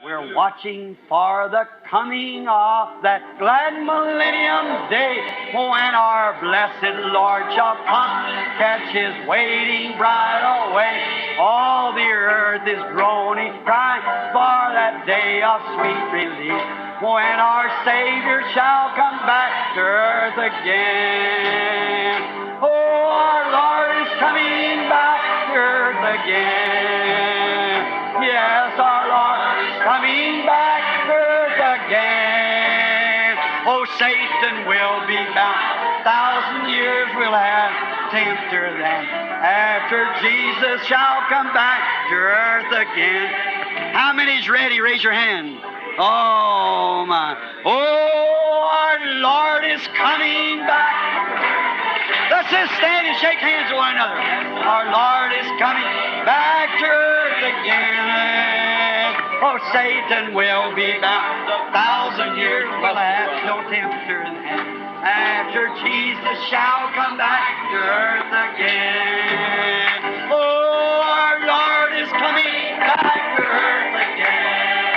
We're watching for the coming of that glad millennium day when our blessed Lord shall come, catch his waiting bride away. All the earth is groaning, crying for that day of sweet release when our Savior shall come back to earth again. Oh, our Lord is coming back to earth again. Yes, our Lord is coming back to earth again. Oh, Satan will be bound. 1,000 years we'll have tempter then. After Jesus shall come back to earth again. How many's ready? Raise your hand. Oh, my. Oh, our Lord is coming back. Let's just stand and shake hands with one another. Our Lord is coming back to earth again. Oh, Satan will be bound. 1,000 years will have no tempter then. After Jesus shall come back to earth again. Oh, our Lord is coming back to earth again.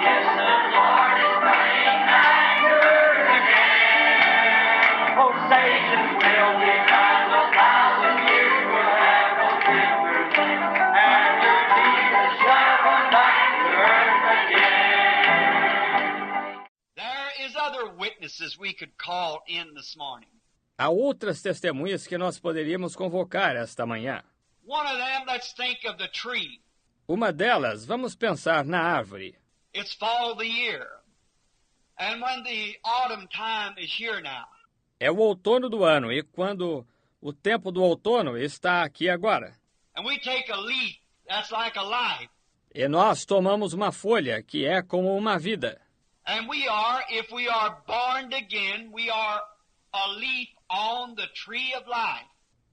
Yes, the Lord is coming back to earth again. Oh, Satan will be bound. 1,000 years will have no tempter then. After Jesus shall come back to earth again. There is other witnesses we could call in this morning. Há outras testemunhas que nós poderíamos convocar esta manhã. One of them, let's think of the tree. Uma delas, vamos pensar na árvore. It's fall of the year. And when the autumn time is here now, É o outono do ano, e quando o tempo do outono está aqui agora. and we take a leaf that's like a life, E nós tomamos uma folha, que é como uma vida. and we are, if we are born again, we are a leaf on the tree of life.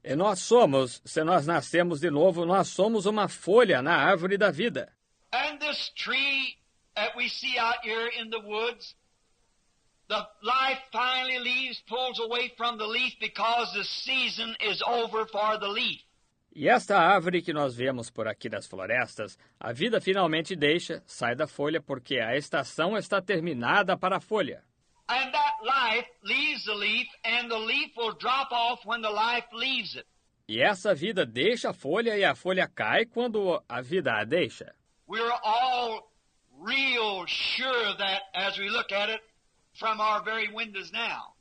E nós somos, se nós nascemos de novo, nós somos uma folha na árvore da vida. And this tree that we see out here in the woods, the life finally leaves, pulls away from the leaf because the season is over for the leaf. E esta árvore que nós vemos por aqui nas florestas, a vida finalmente deixa, sai da folha, porque a estação está terminada para a folha. And that life leaves the leaf, and the leaf will drop off when the life leaves it. E essa vida deixa a folha e a folha cai quando a vida a deixa. We're all real sure that as we look at it from our very windows now.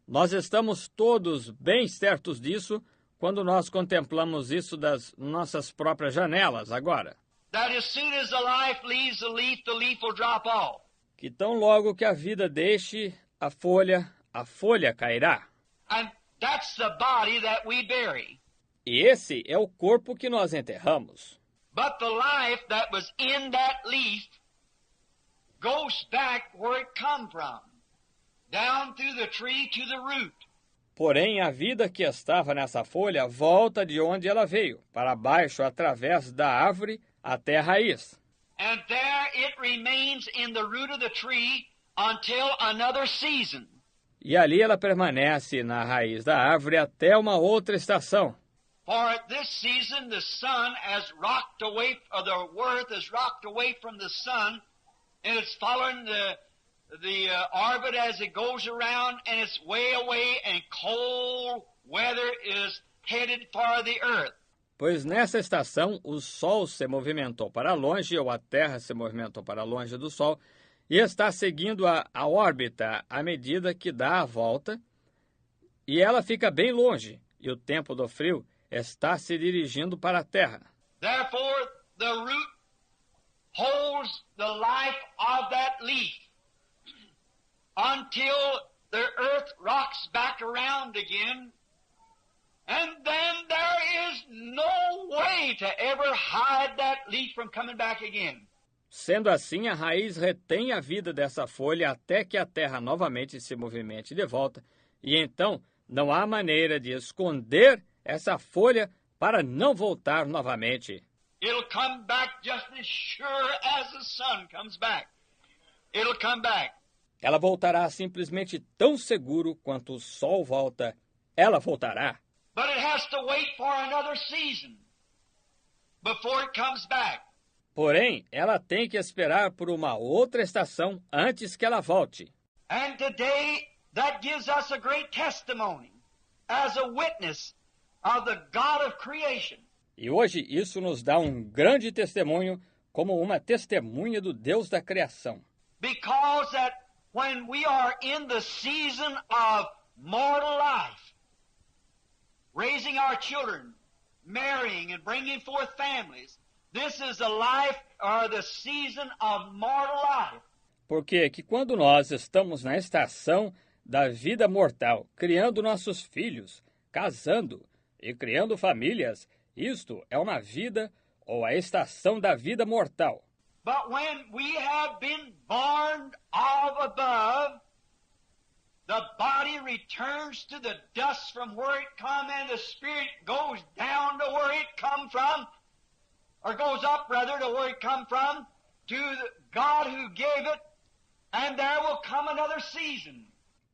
Nós estamos todos bem certos disso quando nós contemplamos isso das nossas próprias janelas agora. That as soon as the life leaves the leaf will drop off. Que tão logo que a vida deixe a folha cairá. And that's the body that we bury. E esse é o corpo que nós enterramos. But the life that was in that leaf goes back where it come from, down through the tree to the root. Porém, a vida que estava nessa folha volta de onde ela veio, para baixo, através da árvore até a raiz. And there it remains in the root of the tree until another season. E ali ela permanece na raiz da árvore até uma outra estação. For at this season the sun has rocked away, or the earth has rocked away from the sun, and it's following the orbit as it goes around, and it's way away, and cold weather is headed for the earth. Pois nessa estação o Sol se movimentou para longe, ou a Terra se movimentou para longe do Sol, e está seguindo a órbita à medida que dá a volta, e ela fica bem longe, e o tempo do frio está se dirigindo para a Terra. Therefore, the root holds the life of that leaf until the earth rocks back around again, and then there is no way to ever hide that leaf from coming back again. Sendo assim, a raiz retém a vida dessa folha até que a terra novamente se movimente de volta, e então não há maneira de esconder essa folha para não voltar novamente. It'll come back just as sure as the sun comes back. It'll come back. Ela voltará simplesmente tão seguro quanto o sol volta. Ela voltará. But it has to wait for another season before it comes back. Porém, ela tem que esperar por uma outra estação antes que ela volte. And today, that gives us a great testimony as a witness of the God of creation. E hoje isso nos dá um grande testemunho como uma testemunha do Deus da criação. Because that when we are in the season of mortal life, raising our children, marrying and bringing forth families, this is the life or the season of mortal life. Porque que quando nós estamos na estação da vida mortal, criando nossos filhos, casando e criando famílias, isto é uma vida ou a estação da vida mortal. But when we have been born of above, the body returns to the dust from where it come, and the spirit goes down to where it come from, or goes up rather to where it come from, to the God who gave it, and there will come another season.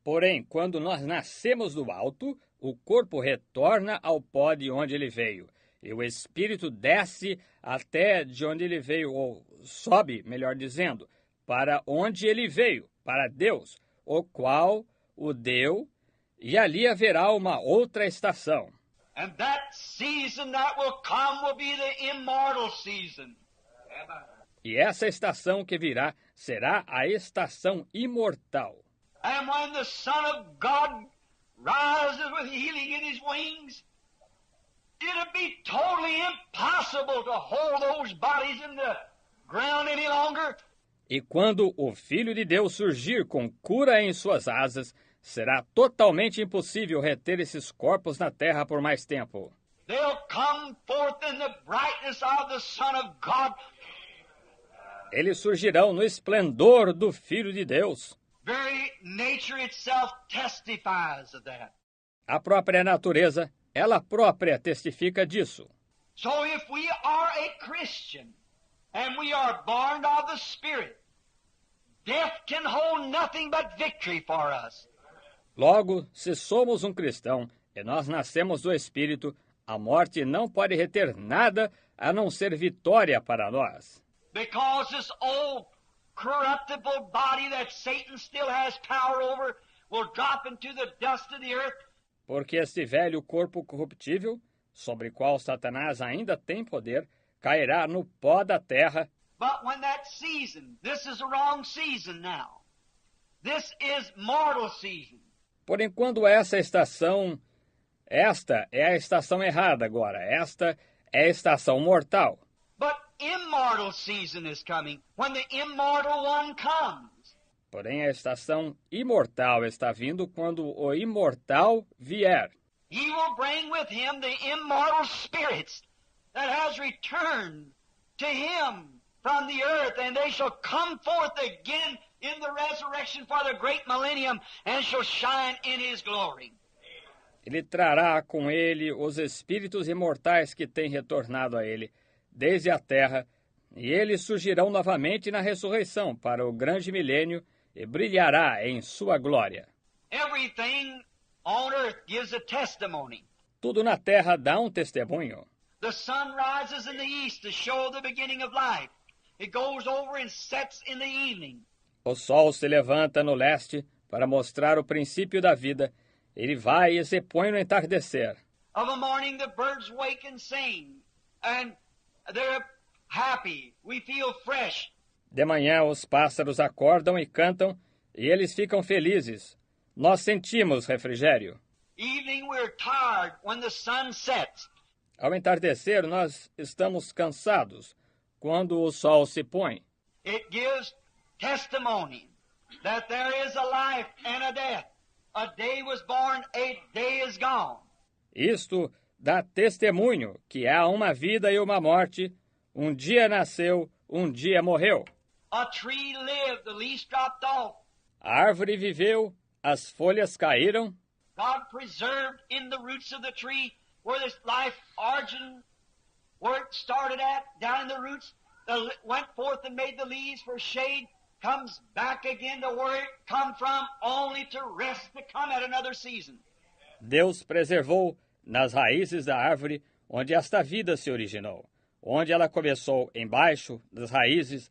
Porém, quando nós nascemos do alto, o corpo retorna ao pó de onde ele veio, e o espírito desce até de onde ele veio, ou sobe, melhor dizendo, para onde ele veio, para Deus, o qual o deu, e ali haverá uma outra estação. And that season that will come will be the immortal season. E essa estação que virá será a estação imortal. And when the Son of God rises with healing in his wings, it'll be totally impossible to hold those bodies in the ground any longer. E quando o Filho de Deus surgir com cura em suas asas, será totalmente impossível reter esses corpos na terra por mais tempo. They'll come forth in the brightness of the Son of God. Eles surgirão no esplendor do Filho de Deus. Very nature itself testifies of that. A própria natureza, ela própria testifica disso. So if we are a Christian and we are born of the Spirit, death can hold nothing but victory for us. Logo, se somos um cristão e nós nascemos do Espírito, a morte não pode reter nada a não ser vitória para nós. Because this old corruptible body that Satan still has power over will drop into the dust of the earth. Porque este velho corpo corruptível, sobre o qual Satanás ainda tem poder, cairá no pó da terra. But when that season, this is the wrong season now. This is mortal season. Porém, quando esta é a estação errada agora, esta é a estação mortal. But immortal season is coming, when the immortal one comes. Porém, a estação imortal está vindo quando o imortal vier. He will bring with him the immortal spirits that has returned to him from the earth, and they shall come forth again in the resurrection for the great millennium, and shall shine in his glory. Ele trará com ele os espíritos imortais que têm retornado a ele desde a terra, e eles surgirão novamente na ressurreição para o grande milênio e brilhará em sua glória. Everything on earth gives a testimony. Tudo na terra dá um testemunho. The sun rises in the east to show the beginning of life. It goes over and sets in the evening. O sol se levanta no leste para mostrar o princípio da vida. Ele vai e se põe no entardecer. Of a morning the birds wake and sing, and they're happy. We feel fresh. De manhã os pássaros acordam e cantam, e eles ficam felizes. Nós sentimos refrigério. Evening we're tired when the sun sets. Ao entardecer, nós estamos cansados quando o sol se põe. It gives testimony that there is a life and a death. A day was born, a day is gone. Isto dá testemunho que há uma vida e uma morte. Um dia nasceu, um dia morreu. A tree lived, the leaves dropped off. A árvore viveu, as folhas caíram. God preserved in the roots of the tree where this life origin, where it started at, down in the roots, went forth and made the leaves for shade, comes back again to where it come from, only to rest to come at another season. Deus preservou nas raízes da árvore onde esta vida se originou. Onde ela começou embaixo das raízes,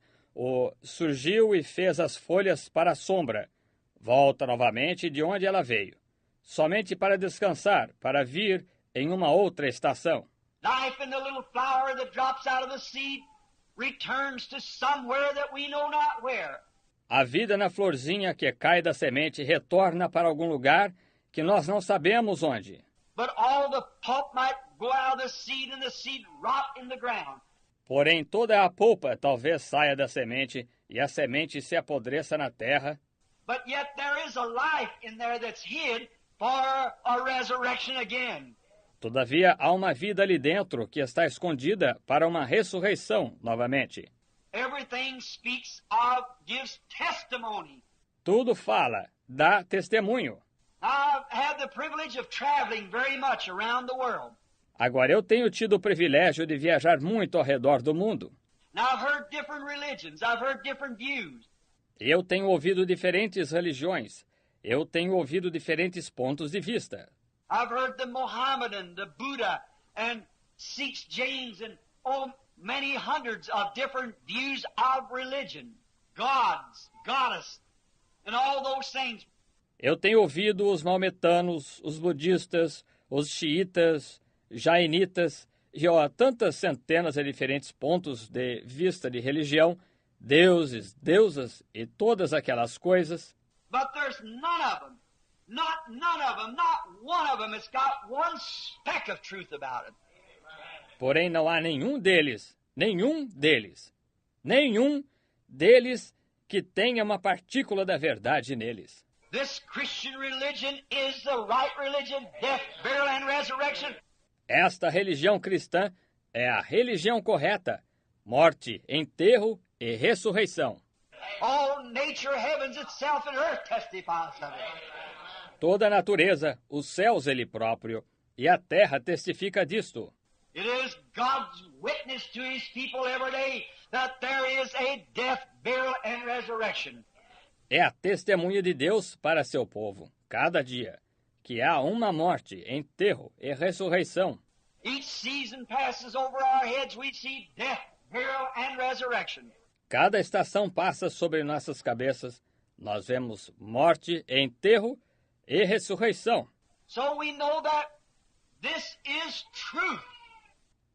surgiu e fez as folhas para a sombra. Volta novamente de onde ela veio, somente para descansar, para vir em uma outra estação. Life in the little flower that drops out of the seed returns to somewhere that we know not where. A vida na florzinha que cai da semente retorna para algum lugar que nós não sabemos onde. But all the pulp might go out of the seed and the seed rot in the ground. Porém, toda a polpa talvez saia da semente e a semente se apodreça na terra. But yet there is a life in there that's hid for a resurrection again. Todavia, há uma vida ali dentro que está escondida para uma ressurreição novamente. Everything speaks of, gives testimony. Tudo fala, dá testemunho. I've had the privilege of traveling very much around the world. Agora, eu tenho tido o privilégio de viajar muito ao redor do mundo. Now I've heard different religions, I've heard different views. Eu tenho ouvido diferentes religiões. Eu tenho ouvido diferentes pontos de vista. I've heard the Mohammedan, the Buddha, and Sikhs, Jains, and many hundreds of different views of religion, gods, goddess, and all those things. Eu tenho ouvido os maometanos, os budistas, os xiitas, jainitas e tantas centenas de diferentes pontos de vista de religião, deuses, deusas e todas aquelas coisas. But there's none of them, not one of them has got one speck of truth about it. Porém, não há nenhum deles que tenha uma partícula da verdade neles. This Christian religion is the right religion, death, burial, and resurrection. Esta religião cristã é a religião correta, morte, enterro e ressurreição. All nature, heavens itself, and earth testifies of it. Toda a natureza, os céus ele próprio, e a terra testifica disto. It is God's witness to His people every day that there is a death, burial, and resurrection. É a testemunha de Deus para seu povo, cada dia, que há uma morte, enterro e ressurreição. Each season passes over our heads, we see death, burial, and resurrection. Cada estação passa sobre nossas cabeças, nós vemos morte, enterro e ressurreição. So we know that this is truth.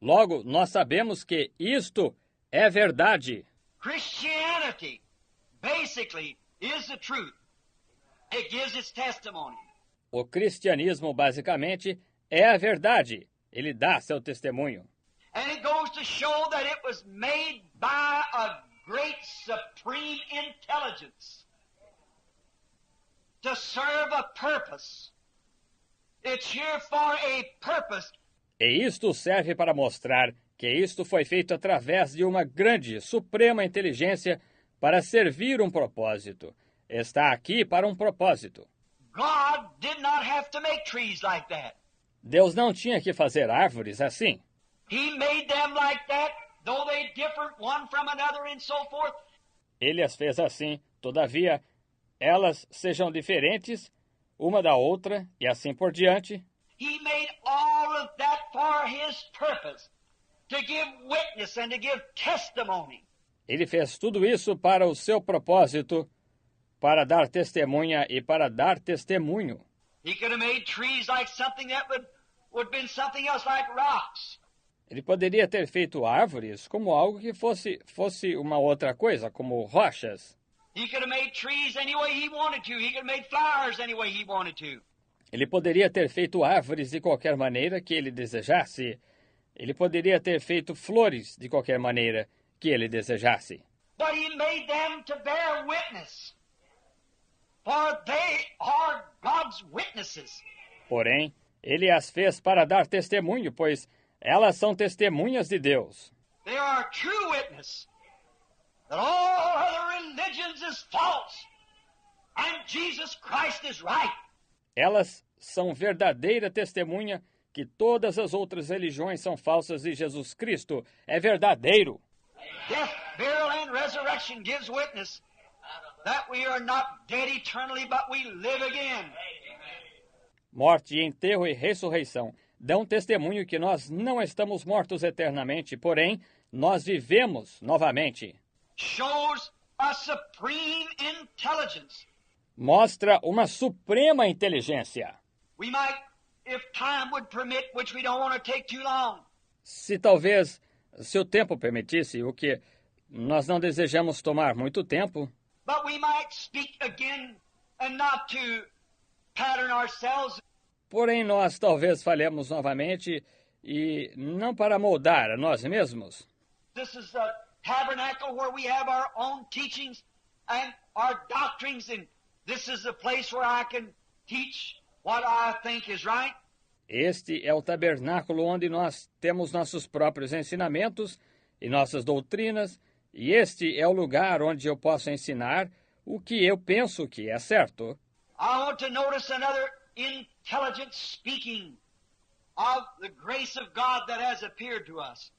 Logo, nós sabemos que isto é verdade. Christianity, basically, is the truth. It gives its testimony. O cristianismo, basicamente, é a verdade. Ele dá seu testemunho. And it goes to show that it was made by a great supreme intelligence to serve a purpose. It's here for a purpose. E isto serve para mostrar que isto foi feito através de uma grande, suprema inteligência para servir um propósito. Está aqui para um propósito. God did not have to make trees like that. Deus não tinha que fazer árvores assim. He made them like that, though they differed one from another and so forth. Ele as fez assim, todavia, elas sejam diferentes uma da outra e assim por diante. He made all of that for His purpose, to give witness and to give testimony. Ele fez tudo isso para o seu propósito, para dar testemunha e para dar testemunho. He could have made trees like something that would have been something else, like rocks. Ele poderia ter feito árvores como algo que fosse uma outra coisa, como rochas. He could have made trees any way he wanted to. He could have made flowers any way he wanted to. Ele poderia ter feito árvores de qualquer maneira que ele desejasse. Ele poderia ter feito flores de qualquer maneira que ele desejasse. But He made them to bear witness. For they are God's witnesses. Porém, ele as fez para dar testemunho, pois elas são testemunhas de Deus. They are true witness that all other religions is false and Jesus Christ is right. Elas são verdadeira testemunha que todas as outras religiões são falsas e Jesus Cristo é verdadeiro. Death, burial, and resurrection gives witness that we are not dead eternally, but we live again. Morte, enterro e ressurreição dão testemunho que nós não estamos mortos eternamente, porém, nós vivemos novamente. Shows a supreme intelligence. Mostra uma suprema inteligência. We might, if time would permit, which we don't want to take too long, Se o tempo permitisse, o que nós não desejamos tomar muito tempo, but we might speak again and not to pattern ourselves. porém nós talvez falemos novamente e não para moldar a nós mesmos. This is a tabernacle where we have our own teachings and our doctrines, and this is a place where I can teach what I think is right. Este é o tabernáculo onde nós temos nossos próprios ensinamentos e nossas doutrinas, e este é o lugar onde eu posso ensinar o que eu penso que é certo. I want to notice another intelligent speaking of the grace of God that has appeared to us.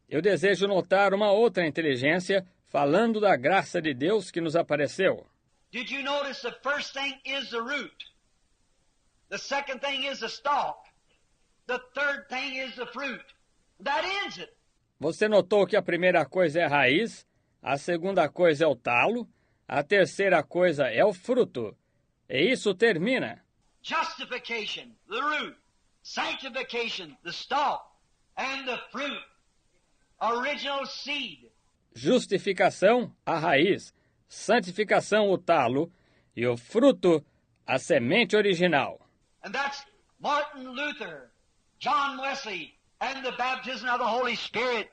Eu desejo notar uma outra inteligência falando da graça de Deus que nos apareceu. Did you notice the first thing is the root? The second thing is the stalk. The third thing is the fruit. That ends it. Você notou que a primeira coisa é a raiz, a segunda coisa é o talo, a terceira coisa é o fruto. E isso termina. Justification, the root. Sanctification, the stalk. And the fruit. Original seed. Justificação, a raiz, santificação, o talo, e o fruto, a semente original. And that's Martin Luther, John Wesley, and the baptism of the Holy Spirit.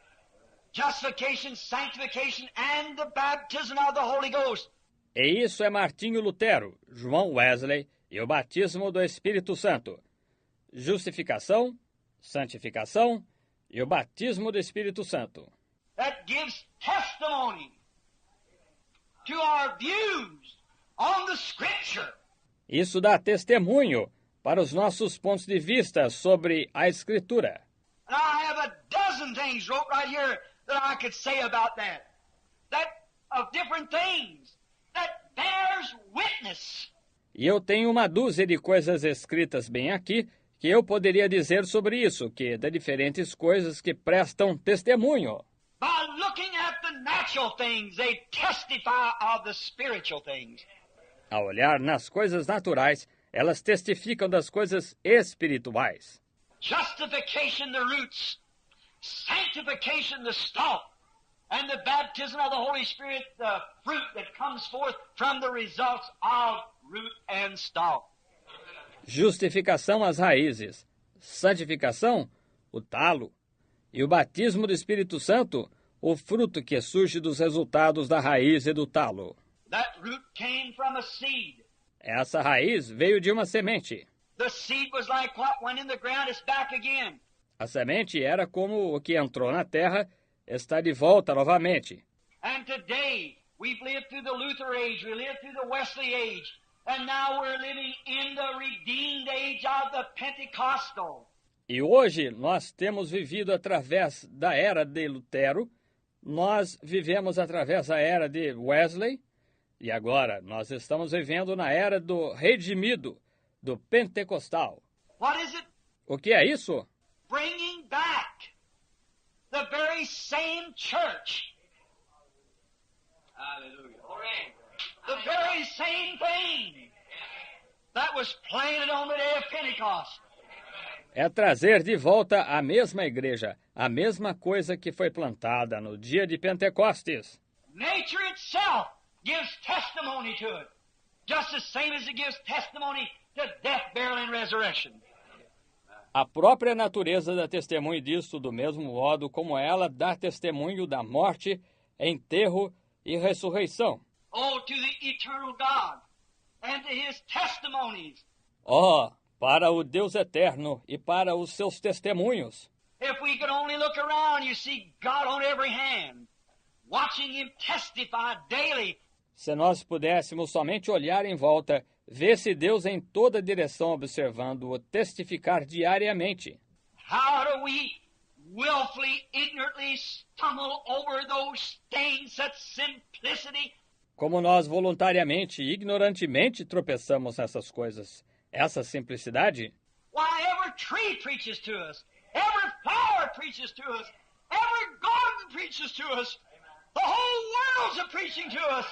Justification, sanctification, and the baptism of the Holy Ghost. E isso é Martinho Lutero, João Wesley e o batismo do Espírito Santo. Justificação, santificação e o batismo do Espírito Santo. That gives testimony to our views on the Scripture. Isso dá testemunho para os nossos pontos de vista sobre a Escritura. And I have a dozen things wrote right here that I could say about that. That of different things that bears witness. E eu tenho uma dúzia de coisas escritas bem aqui que eu poderia dizer sobre isso, que dá diferentes coisas que prestam testemunho. By looking at the natural things, they testify of the spiritual things. Ao olhar nas coisas naturais, elas testificam das coisas espirituais. Justification, the roots. Sanctification, the stalk. And the baptism of the Holy Spirit, the fruit that comes forth from the results of root and stalk. Justificação, as raízes. Santificação, o talo. E o batismo do Espírito Santo, o fruto que surge dos resultados da raiz e do talo. That root came from a seed. Essa raiz veio de uma semente. The seed was like what went in the ground, it's back again. A semente era como o que entrou na terra, está de volta novamente. And today, we've lived through the Luther age, we lived through the Wesley age, and now we're living in the redeemed age of the Pentecostal. E hoje nós temos vivido através da era de Lutero, nós vivemos através da era de Wesley, e agora nós estamos vivendo na era do redimido, do pentecostal. What is it? O que é isso? Bringing back the very same church. Hallelujah. The very same thing that was planted on the day of Pentecost. É trazer de volta a mesma igreja, a mesma coisa que foi plantada no dia de Pentecostes. Nature itself gives testimony to it, just the same as it gives testimony to death, burial, and resurrection. A própria natureza dá testemunho disso do mesmo modo como ela dá testemunho da morte, enterro e ressurreição. Oh, to the eternal God and to His testimonies. Oh, para o Deus eterno e para os seus testemunhos. If we could only look around, you see God on every hand, watching Him testify daily. Se nós pudéssemos somente olhar em volta, ver-se Deus em toda direção observando-o testificar diariamente. How do we willfully, ignorantly stumble over those things, such simplicity? Como nós voluntariamente e ignorantemente tropeçamos nessas coisas, essa simplicidade? Why, Every tree preaches to us. Every flower preaches to us. Every garden preaches to us. The whole world's a preaching to us.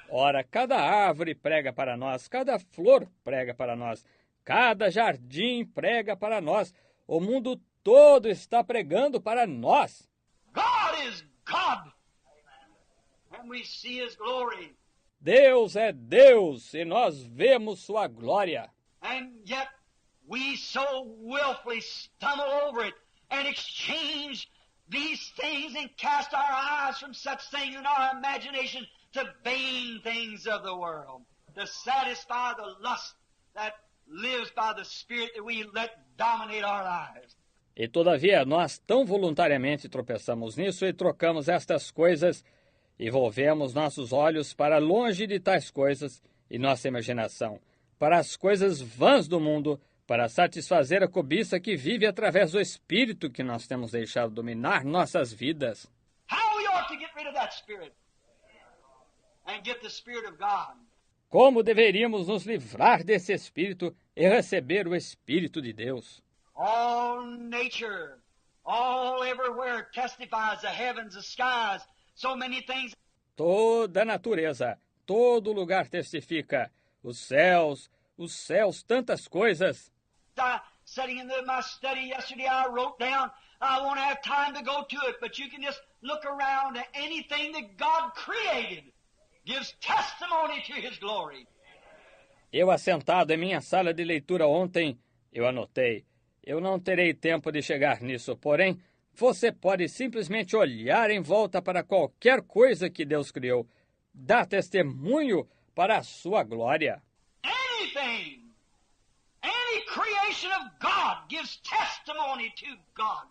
Ora, cada árvore prega para nós, cada flor prega para nós, cada jardim prega para nós, o mundo todo está pregando para nós. God is God. And we see His glory. Deus é Deus e nós vemos sua glória. And yet we so willfully stumble over it and exchange these things and cast our eyes from such things in our imagination to vain things of the world, to satisfy the lust that lives by the Spirit that we let dominate our lives. E todavia nós tão voluntariamente tropeçamos nisso e trocamos estas coisas e volvemos nossos olhos para longe de tais coisas e nossa imaginação, para as coisas vãs do mundo, para satisfazer a cobiça que vive através do Espírito que nós temos deixado dominar nossas vidas. How we ought to get rid of that spirit and get the Spirit of God. Como deveríamos nos livrar desse Espírito e receber o Espírito de Deus? All nature, all everywhere testifies, the heavens, the skies, so many things. Toda a natureza, todo lugar testifica, os céus, tantas coisas. Sitting in my study yesterday, I wrote down, I won't have time to go to it, but you can just look around at anything that God created gives testimony to His glory. Eu, assentado em minha sala de leitura ontem, eu anotei. Eu não terei tempo de chegar nisso, porém, você pode simplesmente olhar em volta para qualquer coisa que Deus criou. Dá testemunho para a sua glória. Anything, any creation of God gives testimony to God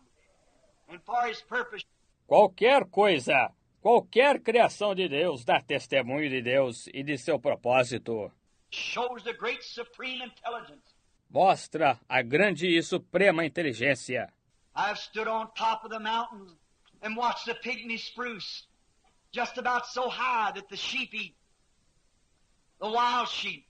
and for His purpose. Qualquer coisa, qualquer criação de Deus dá testemunho de Deus e de seu propósito. Shows the great supreme intelligence. Mostra a grande e suprema inteligência. I've stood on top of the mountains and watched the pygmy spruce, just about so high that the sheep eat, the wild sheep,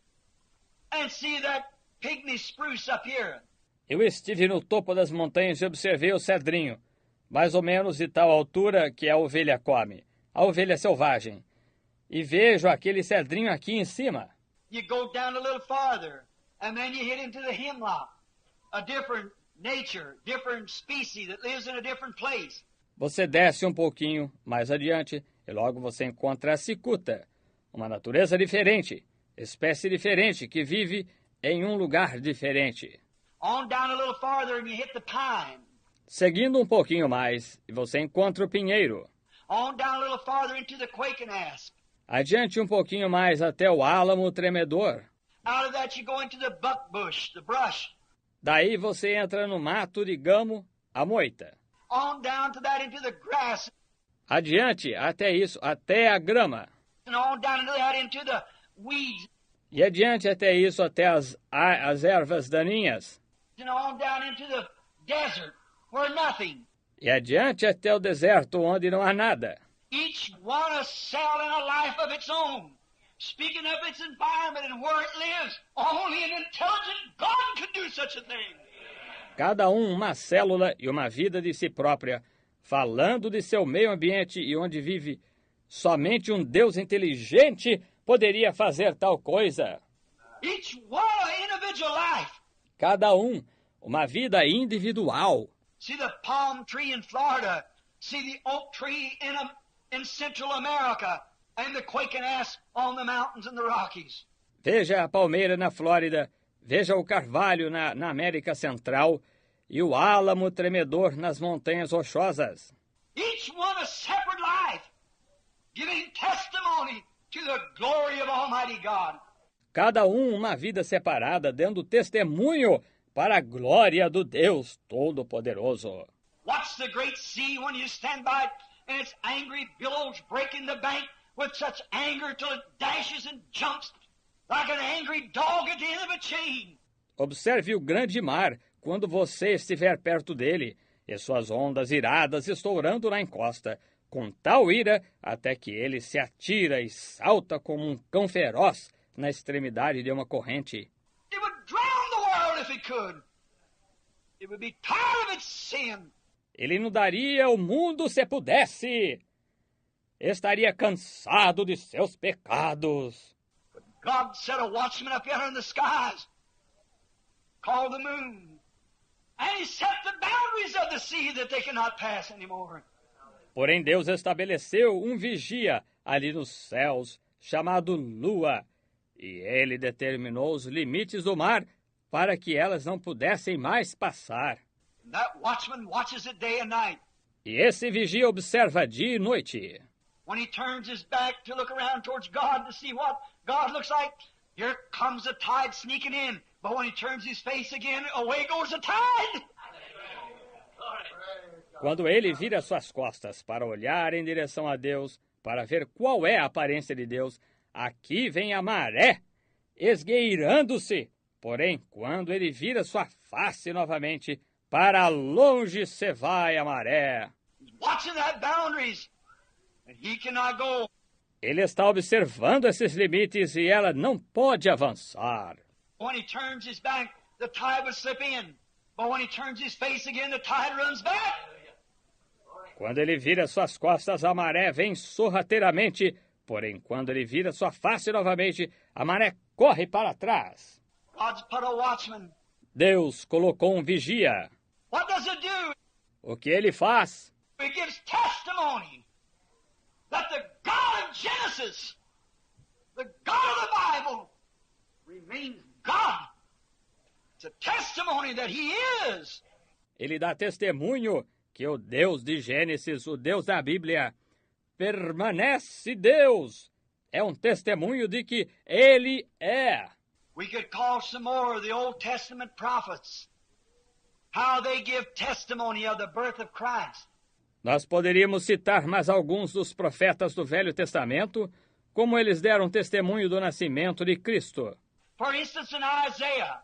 and see that pygmy spruce up here. Eu estive no topo das montanhas e observei o cedrinho, mais ou menos de tal altura que a ovelha come, a ovelha selvagem. E vejo aquele cedrinho aqui em cima. You go down a little farther, and then you hit into the hemlock, a different nature, different species that lives in a different place. Você desce um pouquinho mais adiante e logo você encontra a cicuta, uma natureza diferente, espécie diferente que vive em um lugar diferente. On down a little farther and you hit the pine. Seguindo um pouquinho mais e você encontra o pinheiro. On down a little farther into the quaking asp. Adiante um pouquinho mais até o álamo tremedor. Out of that you go into the buckbush, the brush. Daí você entra no mato de gamo, a moita. On down to that into the grass. Adiante até isso, até a grama. And on down into that into the weeds. E adiante até isso, até as ervas daninhas. And on down into the desert where nothing. E adiante até o deserto onde não há nada. Each one a cell in a life of its own. Speaking of its environment and where it lives. Only an intelligent God could do such a thing. Cada um uma célula e uma vida de si própria, falando de seu meio ambiente e onde vive. Somente um Deus inteligente poderia fazer tal coisa. Each one an individual life. Cada um uma vida individual. See the palm tree in Florida. See the oak tree in Central America. And the quaking asp on the mountains and the Rockies. Veja a palmeira na Flórida, veja o carvalho na América Central e o álamo tremedor nas montanhas rochosas. Each one a separate life, giving testimony to the glory of Almighty God. Cada um uma vida separada, dando testemunho para a glória do Deus Todo-Poderoso. Watch the great sea when you stand by it, and its angry billows breaking the bank with such anger till it dashes and jumps like an angry dog at the end of a chain. Observe o grande mar quando você estiver perto dele, e suas ondas iradas estourando na encosta, com tal ira até que ele se atira e salta como um cão feroz na extremidade de uma corrente. It would drown the world if it could. It would be tired of its sin. Ele inundaria o mundo se pudesse. Estaria cansado de seus pecados. God set a watchman up there in the skies, called the moon, and he set the boundaries of the sea that they cannot pass anymore. Porém, Deus estabeleceu um vigia ali nos céus, chamado Lua, e ele determinou os limites do mar para que elas não pudessem mais passar. And that watchman watches it day and night. E esse vigia observa dia e noite. When he turns his back to look around towards God to see what God looks like, here comes the tide sneaking in. But when he turns his face again, away goes the tide. Quando ele vira suas costas para olhar em direção a Deus, para ver qual é a aparência de Deus, aqui vem a maré, esgueirando-se. Porém, quando ele vira sua face novamente, para longe se vai a maré. He's watching that boundaries, and he cannot go. Ele está observando esses limites e ela não pode avançar. When he turns his back, the tide will slip in. But when he turns his face again, the tide runs back. Quando ele vira suas costas, a maré vem sorrateiramente. Porém, quando ele vira sua face novamente, a maré corre para trás. God's put a watchman. Deus colocou um vigia. What does it do? O que ele faz? It gives testimony that the God of Genesis, the God of the Bible, remains God. It's a testimony that He is. Ele dá testemunho que o Deus de Gênesis, o Deus da Bíblia, permanece Deus. É um testemunho de que Ele é. We could call some more of the Old Testament prophets, how they give testimony of the birth of Christ. Nós poderíamos citar mais alguns dos profetas do Velho Testamento, como eles deram testemunho do nascimento de Cristo. For instance, in Isaiah,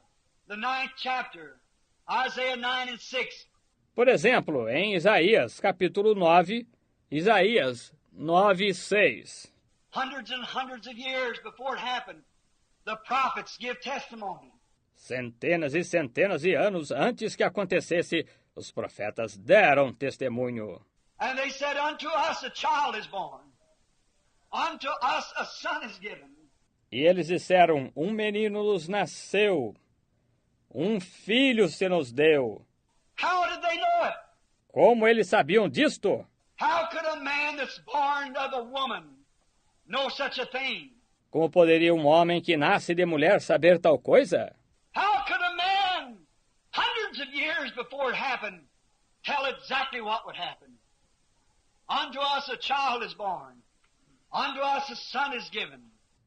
the 9th chapter, Isaiah 9 and 6, Por exemplo, em Isaías, capítulo 9, Isaías 9, 6. hundreds and hundreds of years before it happened, the prophets give testimony. Centenas e centenas de anos antes que acontecesse, os profetas deram testemunho. And they said, unto us a child is born, unto us a son is given. E eles disseram, um menino nos nasceu, um filho se nos deu. How did they know it? Como eles sabiam disto? How could a man that's born of a woman know such a thing? Como poderia um homem que nasce de mulher saber tal coisa? How could a man, hundreds of years before it happened, tell exactly what would happen? Unto us a child is born, unto us a son is given.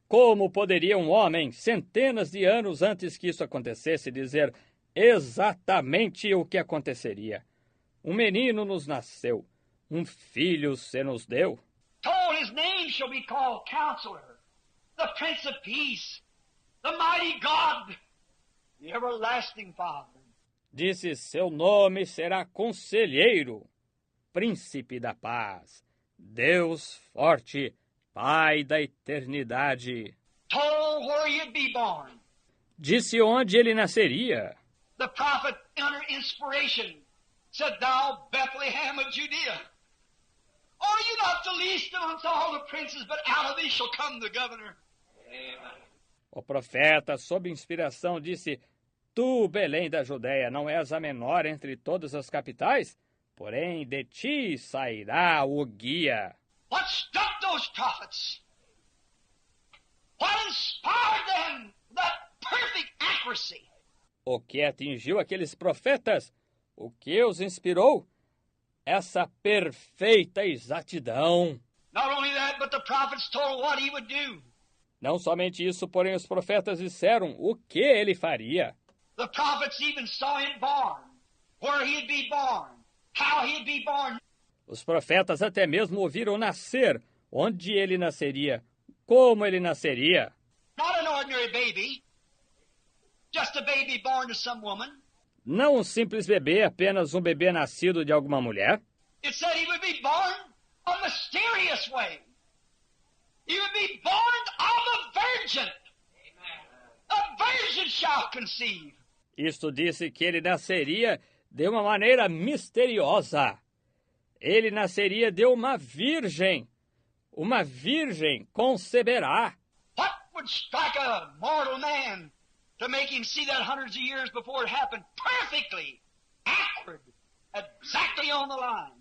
Como poderia um homem, centenas de anos antes que isso acontecesse, dizer exatamente o que aconteceria? Um menino nos nasceu, um filho se nos deu. Told his name shall be called Counselor, the Prince of Peace, the Mighty God, the Everlasting Father. Disse, seu nome será Conselheiro, Príncipe da Paz, Deus Forte, Pai da Eternidade. Told where he'd be born. Disse onde ele nasceria. The prophet, under inspiration, said, Thou Bethlehem of Judea, are you not the least amongst all the princes, but out of thee shall come the governor? Amen. O profeta, sob inspiração, disse, Tu, Belém da Judéia, não és a menor entre todas as capitais? Porém, de ti sairá o guia. What struck those prophets? What inspired them? That perfect accuracy. O que atingiu aqueles profetas? O que os inspirou? Essa perfeita exatidão. Not only that, but the prophets told what he would do. Não somente isso, porém os profetas disseram o que ele faria. The prophets even saw him born, where he'd be born, how he'd be born. Os profetas até mesmo ouviram nascer, onde ele nasceria, como ele nasceria. Not an ordinary baby, just a baby born to some woman. Não um simples bebê, apenas um bebê nascido de alguma mulher. It said he would be born a mysterious way. He would be born of a virgin. A virgin shall conceive. Isto disse que ele nasceria de uma maneira misteriosa. Ele nasceria de uma virgem. Uma virgem conceberá. What would strike a mortal man to make him see that hundreds of years before it happened perfectly, accurate, exactly on the line?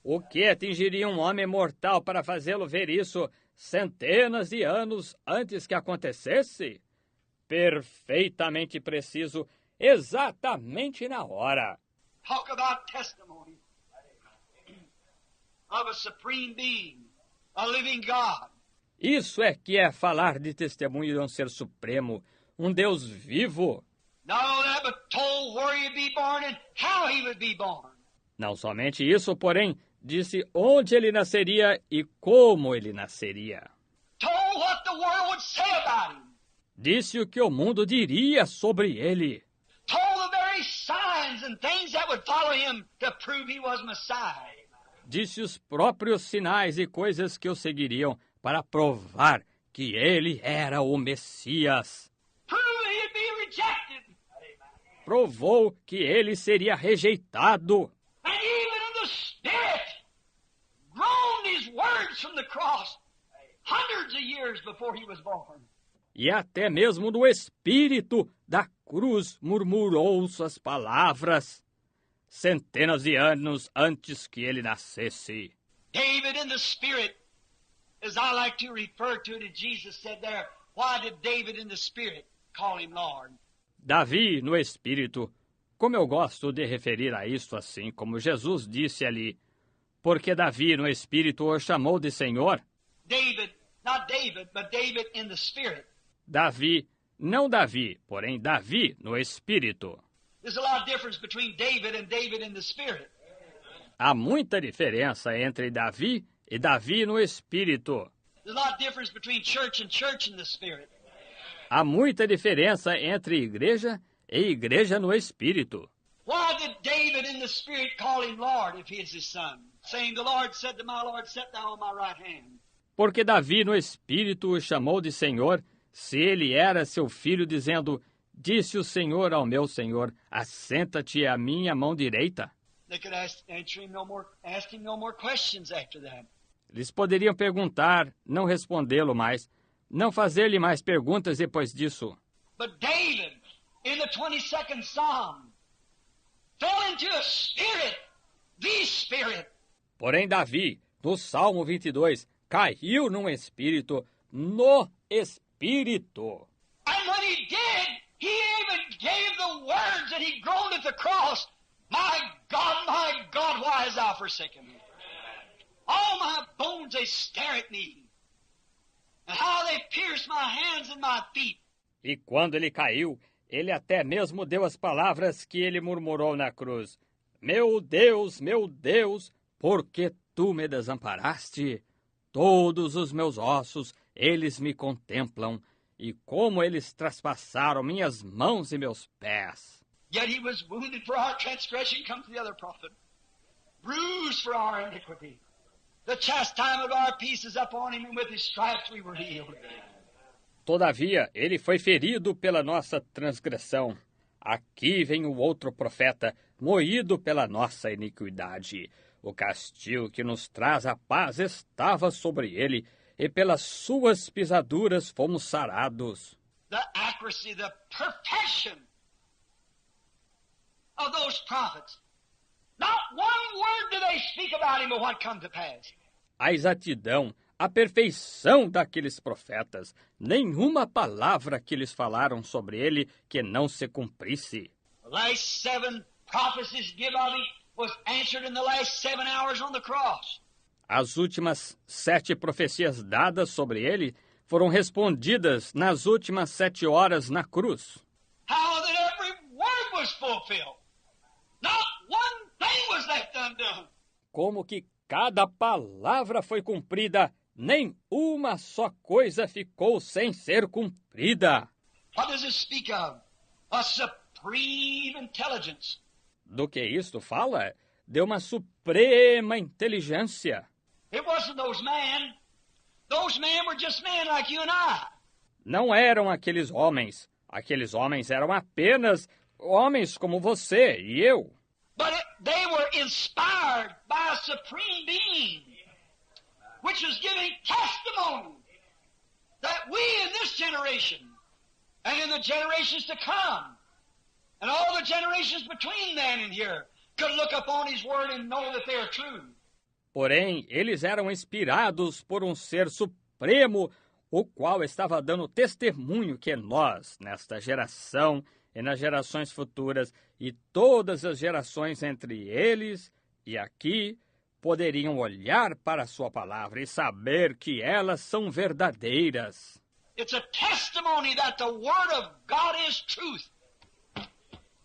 O que atingiria um homem mortal para fazê-lo ver isso centenas de anos antes que acontecesse? Perfeitamente preciso, exatamente na hora. Talk about testimony of a supreme being, a living God. Isso é que é falar de testemunho de um ser supremo, um Deus vivo. Not only that, but told where he'd be born and how he would be born. Não somente isso, porém, disse onde ele nasceria e como ele nasceria. Told what the world would say about him. Disse o que o mundo diria sobre ele. Told the very signs and things that would follow him to prove he was Messiah. Disse os próprios sinais e coisas que o seguiriam para provar que ele era o Messias. Prove he'd be rejected. Provou que ele seria rejeitado. And even in the Spirit, groaned these words from the cross hundreds of years before he was born. E até mesmo no espírito da cruz murmurou suas palavras centenas de anos antes que ele nascesse. David in the Spirit, as I like to refer to it, as Jesus said there, why did David in the Spirit call him Lord? Davi no espírito, como eu gosto de referir a isto assim, como Jesus disse ali, porque Davi no espírito o chamou de Senhor. David, not David, but David in the Spirit. Davi, não Davi, porém Davi no espírito. There's a lot of difference between David and David in the Spirit. Há muita diferença entre Davi e Davi no espírito. There's a lot of difference between church and church in the Spirit. Há muita diferença entre igreja e igreja no espírito. Why did David in the Spirit call him Lord if he is his son? Saying, the Lord said to my Lord, set thou on my right hand. Porque Davi no espírito o chamou de Senhor, se ele era seu filho, dizendo, disse o Senhor ao meu Senhor, assenta-te à minha mão direita. They could ask him no more questions after that. Eles poderiam perguntar, não respondê-lo mais, não fazer-lhe mais perguntas depois disso. But David, in the 22nd Psalm, fell into a spirit, the Spirit. Porém, Davi, no Salmo 22, caiu num espírito, no espírito. And when he did, he even gave the words that he groaned at the cross. My God, why hast thou forsaken me? All my bones, they stare at me. And how they pierce my hands and my feet. E quando ele caiu, ele até mesmo deu as palavras que ele murmurou na cruz. Meu Deus, por que tu me desamparaste? Todos os meus ossos, eles me contemplam, e como eles traspassaram minhas mãos e meus pés. Yet he was wounded for our transgression, comes the other prophet. Bruised for our iniquity. The chastisement of our peace is upon him, and with his stripes we were healed. Todavia, ele foi ferido pela nossa transgressão. Aqui vem o outro profeta, moído pela nossa iniquidade. O castigo que nos traz a paz estava sobre ele, e pelas suas pisaduras fomos sarados. The accuracy, the perfection of those prophets. Not one word do they speak about him, but what come to pass. A exatidão, a perfeição daqueles profetas, nenhuma palavra que eles falaram sobre ele que não se cumprisse. The last 7 prophecies given of him was answered in the last 7 hours on the cross. As últimas 7 profecias dadas sobre ele foram respondidas nas últimas 7 horas na cruz. How that every word was fulfilled. Not one thing was left undone. Como que cada palavra foi cumprida, nem uma só coisa ficou sem ser cumprida. What does it speak of? A supreme intelligence. Do que isto fala? De uma suprema inteligência. It wasn't those men. Those men were just men like you and I. Não eram aqueles homens. Aqueles homens eram apenas Homens como você e eu. But they were inspired by a supreme being, which was giving testimony that we in this generation and in the generations to come and all the generations between then and here could look upon His Word and know that they are true. Porém, eles eram inspirados por um ser supremo, o qual estava dando testemunho que nós, nesta geração e nas gerações futuras, e todas as gerações entre eles e aqui, poderiam olhar para a sua palavra e saber que elas são verdadeiras. It's a testimony that the Word of God is truth.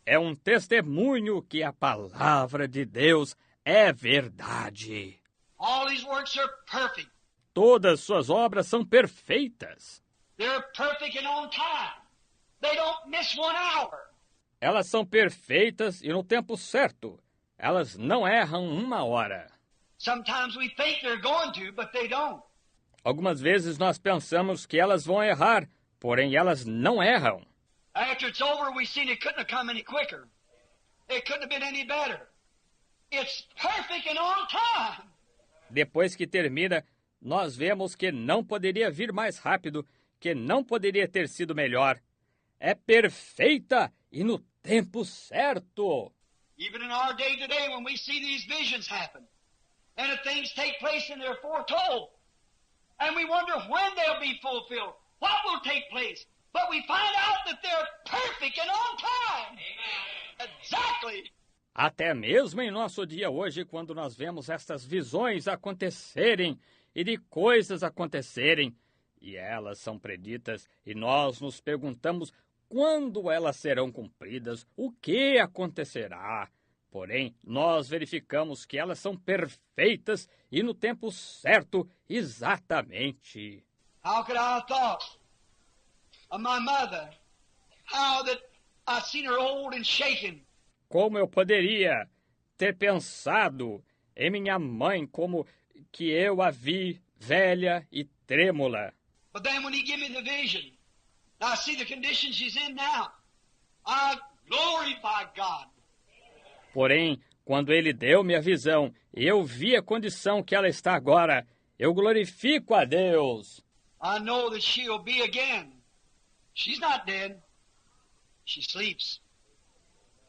É um testemunho que a palavra de Deus é verdade. All His works are perfect. Todas suas obras são perfeitas. They're perfect and on time. They don't miss 1 hour. Elas são perfeitas e no tempo certo. Elas não erram 1 hora. Sometimes we think they're going to, but they don't. Algumas vezes nós pensamos que elas vão errar, porém elas não erram. After it's over, we seen it couldn't have come any quicker. It couldn't have been any better. It's perfect and on time. Depois que termina, nós vemos que não poderia vir mais rápido, que não poderia ter sido melhor. É perfeita e no tempo certo. Even in our day today, when we see these visions happen, and if things take place and they're foretold, and we wonder when they'll be fulfilled, what will take place, but we find out that they're perfect and on time. Exactly. Até mesmo em nosso dia hoje, quando nós vemos estas visões acontecerem e de coisas acontecerem, e elas são preditas, e nós nos perguntamos quando elas serão cumpridas, o que acontecerá. Porém, nós verificamos que elas são perfeitas e no tempo certo, exatamente. How could I have thought of my mother? How that I've seen her old and shaken. Como eu poderia ter pensado em minha mãe como que eu a vi velha e trêmula? But then when He gave me the vision, I see the condition she's in now. I glorify God. Porém, quando ele deu-me a visão e eu vi a condição que ela está agora, eu glorifico a Deus. I know that she'll be again. She's not dead. She sleeps.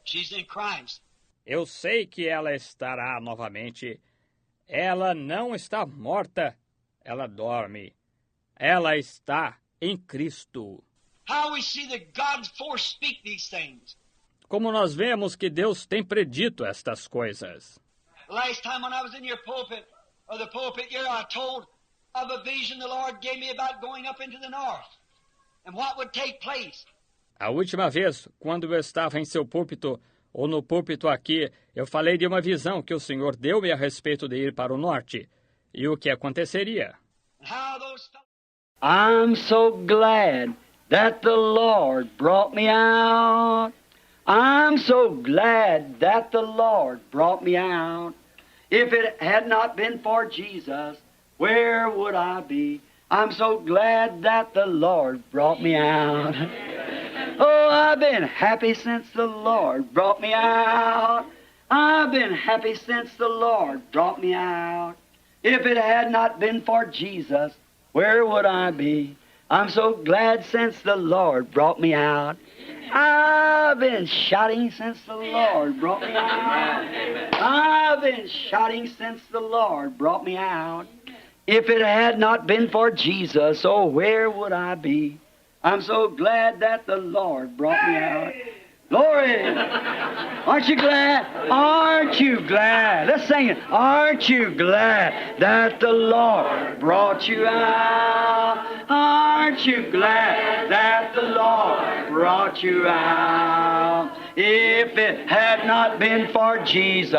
She's in Christ. Eu sei que ela estará novamente. Ela não está morta. Ela dorme. Ela está em Cristo. How we see that God forespeak these things. Como nós vemos que Deus tem predito estas coisas. Last time when I was in your pulpit, or the pulpit here, I told of a vision the Lord gave me about going up into the north and what would take place. A última vez, quando eu estava em seu púlpito, ou no púlpito aqui, eu falei de uma visão que o Senhor deu-me a respeito de ir para o norte, e o que aconteceria. How those I'm so glad that the Lord brought me out. I'm so glad that the Lord brought me out. If it had not been for Jesus, where would I be? I'm so glad that the Lord brought me out. Oh, I've been happy since the Lord brought me out. I've been happy since the Lord brought me out. If it had not been for Jesus, where would I be? I'm so glad since the Lord brought me out. I've been shouting since the Lord brought me out. I've been shouting since the Lord brought me out. If it had not been for Jesus, oh, where would I be? I'm so glad that the Lord brought me out. Glory! Aren't you glad? Aren't you glad? Let's sing it. Aren't you glad that the Lord brought you out? Aren't you glad that the Lord brought you out? If it had not been for Jesus,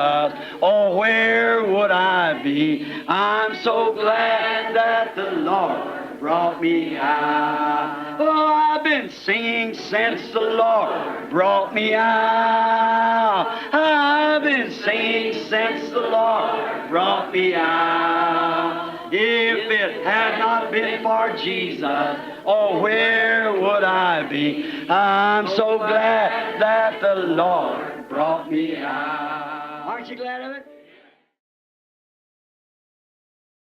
oh, where would I be? I'm so glad that the Lord brought me out. Oh, I've been singing since the Lord brought me out. I've been singing since the Lord brought me out. If it had not been for Jesus, oh, where would I be? I'm so glad that the Lord brought me out. Aren't you glad of it?